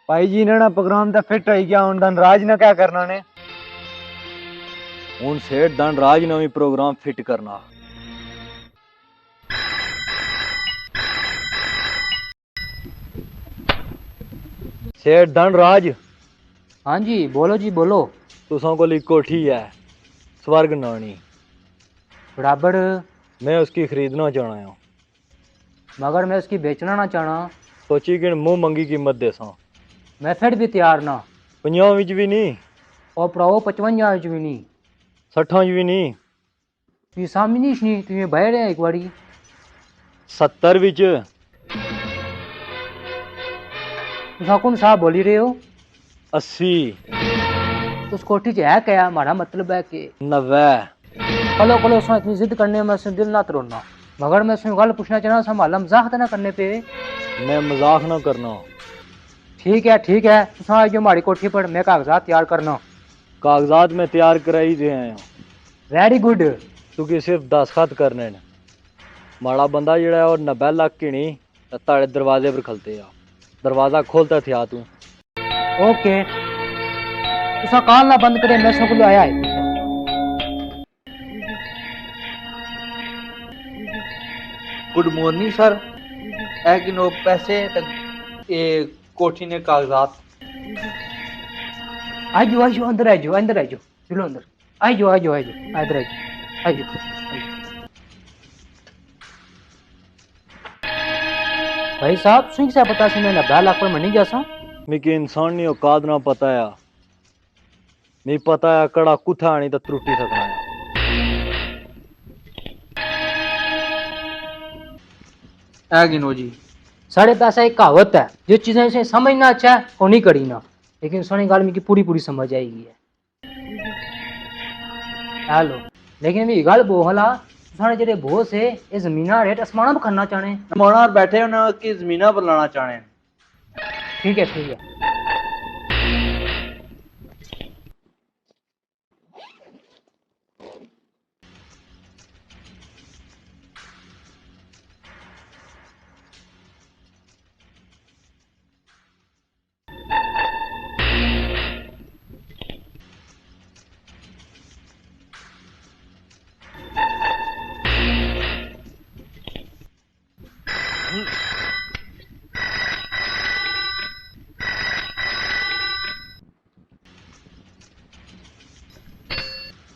भाई जी ने ना प्रोग्राम तो फिट हो गया हूं धनराज ने क्या करना ने ਹੁਣ ਸੇठ ਧਨਰਾਜ ਨੇ ਵੀ ਪ੍ਰੋਗਰਾਮ ਫਿੱਟ ਕਰਨਾ। ਸੇठ ਧਨਰਾਜ हाँ जी बोलो जी बोलो। तुसां कोल एक कोठी है स्वर्ग नानी, बराबर। मैं उसकी खरीदना चाहना हूं। मगर मैं उसकी बेचना ना चाहना। सोची कि मुंह मंगी कीमत देसां। मैं फिर भी तैयार ना। 50 विच भी नहीं, और भराओ 55 विच भी नहीं, 60 विच भी नहीं, तू सामने नहीं तू बह रहा एक बारी। 70 विच। तुसा कौन साहब बोली रहे हो? 80, उस कोठी च है क्या? हमारा मतलब है कि 90। कलो कलो उसने इतनी जिद करने में से दिल ना तरोड़ना। मगर मैं उसमें गल पूछना चाहना, संभाला मजाक तो ना करने पे। मैं मजाक ना करना। ठीक है तुसा जो हमारी कोठी पर मैं कागजात तैयार करना। कागजात में तैयार कराई दे आया हूं। Very good. क्योंकि सिर्फ दस्तखत करने ने। माड़ा बंदा जेड़ा है और 90 लाख की नहीं ताड़े दरवाजे पर खलते आ। दरवाजा खोलता थिया तू। ओके तुसा काल ना बंद करे, मैं सब आया है। Good morning sir. है कि नो पैसे ये कोठी ने कागजात। आजो अंदर आजो चलो अंदर आजो इधर आजो। भाई साहब सिंह से पता से मैं 90 लाख पर मनी जैसा मिकी इंसान नहीं औकात ना पता है। मी पता है कड़ा कुथा आनी तो त्रुटि सकना है। है कि नो जी। साढ़े पैसा एक कहावत है, जो चीजें इसे समझना अच्छा है वो नहीं करी ना, लेकिन सोनी गाल में की पूरी समझ आएगी है। हेलो लेकिन भी गल बोला सारे जेडे बोस है ये जमीना रेट आसमाना पर करना चाहने। मोना बैठे उन्हें की जमीना पर लाना चाहने। ठीक है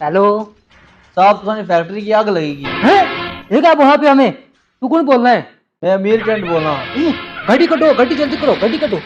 हेलो साहब तुम्हारी फैक्ट्री की आग लगेगी। हैं ये क्या वहां पे हमें? तू कौन बोल रहा है? मैं अमीर चंद बोल रहा हूँ। गाड़ी कटो, गाड़ी जल्दी करो, गाड़ी कटो।